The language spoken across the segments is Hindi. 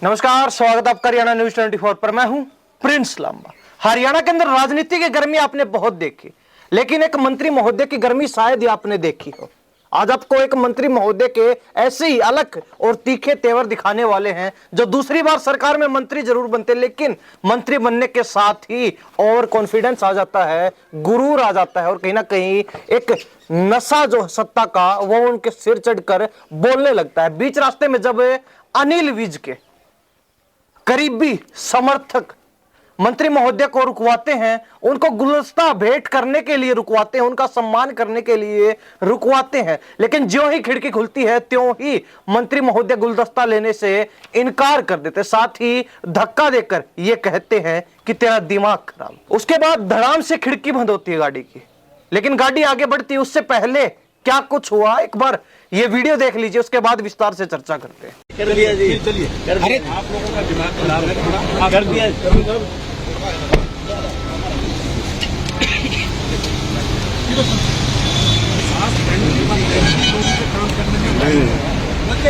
नमस्कार, स्वागत आपका हरियाणा न्यूज 24 पर। मैं हूं प्रिंस लांबा। हरियाणा के अंदर राजनीति की गर्मी आपने बहुत देखी, लेकिन एक मंत्री महोदय की गर्मी शायद ही आपने देखी हो। आज आपको एक मंत्री महोदय के ऐसे ही अलग और तीखे तेवर दिखाने वाले हैं, जो दूसरी बार सरकार में मंत्री जरूर बनते, लेकिन मंत्री बनने के साथ ही और कॉन्फिडेंस आ जाता है, गुरूर आ जाता है, और कहीं ना कहीं एक नशा जो सत्ता का वो उनके सिर चढ़कर बोलने लगता है। बीच रास्ते में जब अनिल विज के करीबी समर्थक मंत्री महोदय को रुकवाते हैं, उनको गुलदस्ता भेंट करने के लिए रुकवाते हैं, उनका सम्मान करने के लिए रुकवाते हैं, लेकिन ज्यों ही खिड़की खुलती है त्यों ही मंत्री महोदय गुलदस्ता लेने से इनकार कर देते, साथ ही धक्का देकर यह कहते हैं कि तेरा दिमाग खराब। उसके बाद धड़ाम से खिड़की बंद होती है गाड़ी की, लेकिन गाड़ी आगे बढ़ती है। उससे पहले क्या कुछ हुआ, एक बार ये वीडियो देख लीजिए, उसके बाद विस्तार से चर्चा करते हैं। कर दिया जी, चलिए अरे आप लोगों का दिमाग खराब है थोड़ा, कर दिया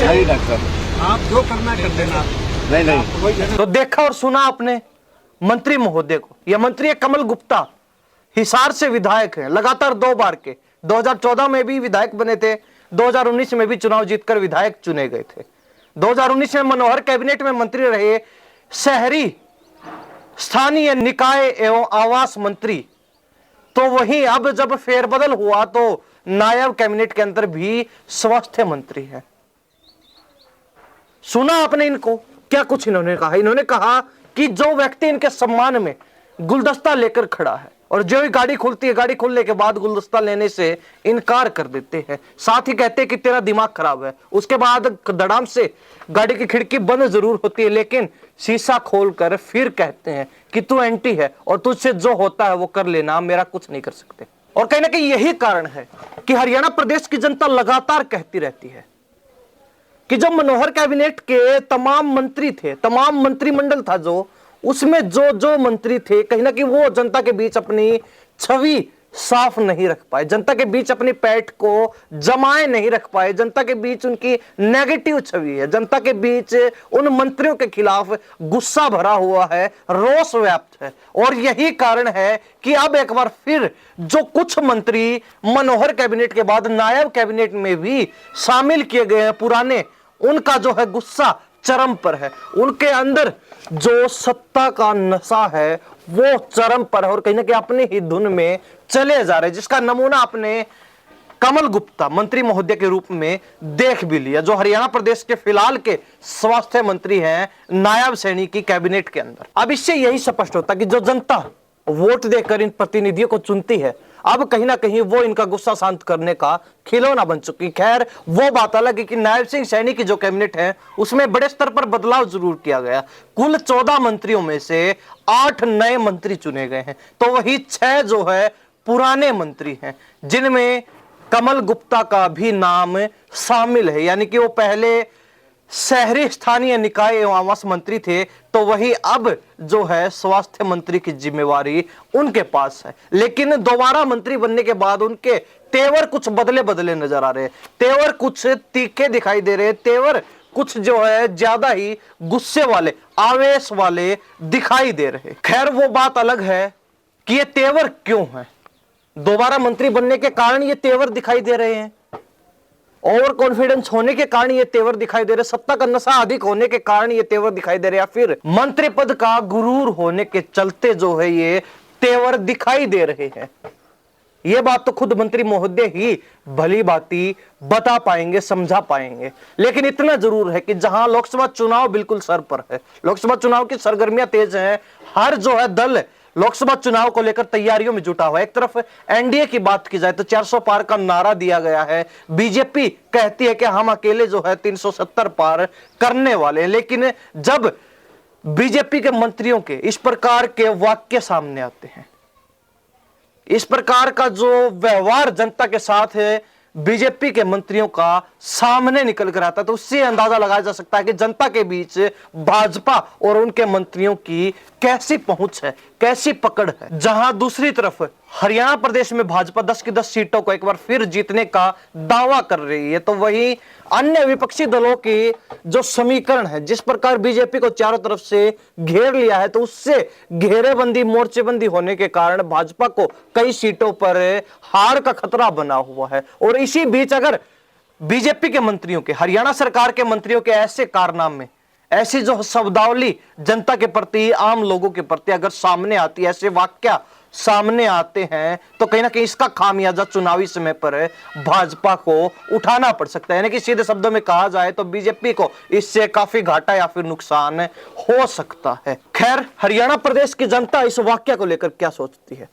नहीं डॉक्टर, आप जो करना कर देना। नहीं तो देखा और सुना आपने मंत्री महोदय को। यह मंत्री है कमल गुप्ता, हिसार से विधायक है, लगातार 2 बार के 2014 में भी विधायक बने थे, 2019 में भी चुनाव जीतकर विधायक चुने गए थे। 2019 में मनोहर कैबिनेट में मंत्री रहे, शहरी स्थानीय निकाय एवं आवास मंत्री। तो वहीं अब जब फेरबदल हुआ तो नायब कैबिनेट के अंदर भी स्वास्थ्य मंत्री है। सुना आपने इनको, क्या कुछ इन्होंने कहा? इन्होंने कहा कि जो व्यक्ति इनके सम्मान में गुलदस्ता लेकर खड़ा है और जो ही गाड़ी खुलती है, गाड़ी खुलने के बाद गुलदस्ता लेने से इनकार कर देते हैं, साथ ही कहते हैं कि तेरा दिमाग खराब है। उसके बाद धड़ाम से गाड़ी की खिड़की बंद जरूर होती है, लेकिन शीशा खोलकर फिर कहते हैं कि तू एंटी है और तुझसे जो होता है वो कर लेना, मेरा कुछ नहीं कर सकते। और कहीं ना कहीं यही कारण है कि हरियाणा प्रदेश की जनता लगातार कहती रहती है कि जो मनोहर कैबिनेट के तमाम मंत्री थे, तमाम मंत्रिमंडल था, जो उसमें जो मंत्री थे, कहीं ना कहीं वो जनता के बीच अपनी छवि साफ नहीं रख पाए, जनता के बीच अपनी पैठ को जमाए नहीं रख पाए, जनता के बीच उनकी नेगेटिव छवि है, जनता के बीच उन मंत्रियों के खिलाफ गुस्सा भरा हुआ है, रोष व्याप्त है। और यही कारण है कि अब एक बार फिर जो कुछ मंत्री मनोहर कैबिनेट के बाद नायब कैबिनेट में भी शामिल किए गए हैं पुराने, उनका जो है गुस्सा चरम पर है। उनके अंदर जो सत्ता का नशा है वो चरम पर है और कहीं ना कहीं अपनी ही धुन में चले जा रहे हैं, जिसका नमूना आपने कमल गुप्ता मंत्री महोदय के रूप में देख भी लिया, जो हरियाणा प्रदेश के फिलहाल के स्वास्थ्य मंत्री हैं नायब श्रेणी की कैबिनेट के अंदर। अब इससे यही स्पष्ट होता कि जो जनता वोट देकर इन प्रतिनिधियों को चुनती है, अब कहीं ना कहीं वो इनका गुस्सा शांत करने का खिलौना बन चुकी। खैर, वो बात अलग है कि नायब सिंह सैनी की जो कैबिनेट है उसमें बड़े स्तर पर बदलाव जरूर किया गया। कुल 14 मंत्रियों में से 8 नए मंत्री चुने गए हैं, तो वही 6 जो है पुराने मंत्री हैं, जिनमें कमल गुप्ता का भी नाम शामिल है। यानी कि वो पहले शहरी स्थानीय निकाय एवं आवास मंत्री थे, तो वही अब जो है स्वास्थ्य मंत्री की जिम्मेवारी उनके पास है। लेकिन दोबारा मंत्री बनने के बाद उनके तेवर कुछ बदले बदले नजर आ रहे हैं, तेवर कुछ तीखे दिखाई दे रहे हैं, तेवर कुछ जो है ज्यादा ही गुस्से वाले, आवेश वाले दिखाई दे रहे। खैर, वो बात अलग है कि ये तेवर क्यों है, दोबारा मंत्री बनने के कारण ये तेवर दिखाई दे रहे हैं, ओवर कॉन्फिडेंस होने के कारण ये तेवर दिखाई दे रहे, सत्ता का नशा अधिक होने के कारण ये तेवर दिखाई दे रहे, या फिर मंत्री पद का गुरूर होने के चलते जो है ये तेवर दिखाई दे रहे हैं। ये बात तो खुद मंत्री महोदय ही भली भांति बता पाएंगे, समझा पाएंगे। लेकिन इतना जरूर है कि जहां लोकसभा चुनाव बिल्कुल सर पर है, लोकसभा चुनाव की सरगर्मियां तेज हैं, हर जो है दल लोकसभा चुनाव को लेकर तैयारियों में जुटा हुआ है। एक तरफ एनडीए की बात की जाए तो 400 पार का नारा दिया गया है, बीजेपी कहती है कि हम अकेले जो है 370 पार करने वाले हैं। लेकिन जब बीजेपी के मंत्रियों के इस प्रकार के वाक्य सामने आते हैं, इस प्रकार का जो व्यवहार जनता के साथ है बीजेपी के मंत्रियों का सामने निकल कर आता है, तो उससे अंदाजा लगाया जा सकता है कि जनता के बीच भाजपा और उनके मंत्रियों की कैसी पहुंच है, कैसी पकड़ है। जहां दूसरी तरफ हरियाणा प्रदेश में भाजपा 10 की 10 सीटों को एक बार फिर जीतने का दावा कर रही है, तो वहीं अन्य विपक्षी दलों की जो समीकरण है, जिस प्रकार बीजेपी को चारों तरफ से घेर लिया है, तो उससे घेरेबंदी मोर्चेबंदी होने के कारण भाजपा को कई सीटों पर हार का खतरा बना हुआ है। और इसी बीच अगर बीजेपी के मंत्रियों के, हरियाणा सरकार के मंत्रियों के ऐसे कारनामे, ऐसी जो शब्दावली जनता के प्रति, आम लोगों के प्रति अगर सामने आती है, ऐसे वाक्य सामने आते हैं, तो कहीं ना कहीं इसका खामियाजा चुनावी समय पर भाजपा को उठाना पड़ सकता है। यानी कि सीधे शब्दों में कहा जाए तो बीजेपी को इससे काफी घाटा या फिर नुकसान हो सकता है। खैर, हरियाणा प्रदेश की जनता इस वाक्य को लेकर क्या सोचती है,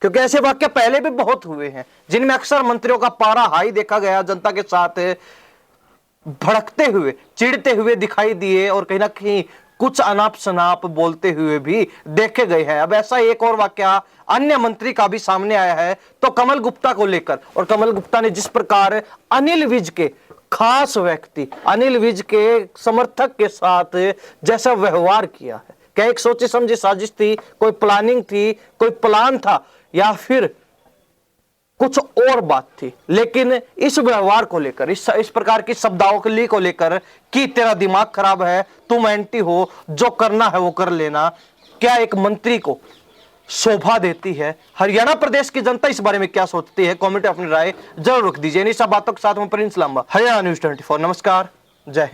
क्योंकि ऐसे वाक्य पहले भी बहुत हुए हैं जिनमें अक्सर मंत्रियों का पारा हाई देखा गया, जनता के साथ भड़कते हुए, चिढ़ते हुए दिखाई दिए और कहीं ना कहीं कुछ अनाप शनाप बोलते हुए भी देखे गए हैं। अब ऐसा एक और वाकया अन्य मंत्री का भी सामने आया है, तो कमल गुप्ता को लेकर। और कमल गुप्ता ने जिस प्रकार अनिल विज के खास व्यक्ति, अनिल विज के समर्थक के साथ जैसा व्यवहार किया है, क्या एक सोची समझी साजिश थी, कोई प्लानिंग थी, कोई प्लान था, या फिर कुछ और बात थी? लेकिन इस व्यवहार को लेकर, इस प्रकार की शब्दावली को लेकर कि तेरा दिमाग खराब है, तुम एंटी हो, जो करना है वो कर लेना, क्या एक मंत्री को शोभा देती है? हरियाणा प्रदेश की जनता इस बारे में क्या सोचती है? कमेंट में अपनी राय जरूर रख दीजिए। इन सब बातों के साथ मैं प्रिंस लांबा, हरियाणा न्यूज 24। नमस्कार, जय हिंद।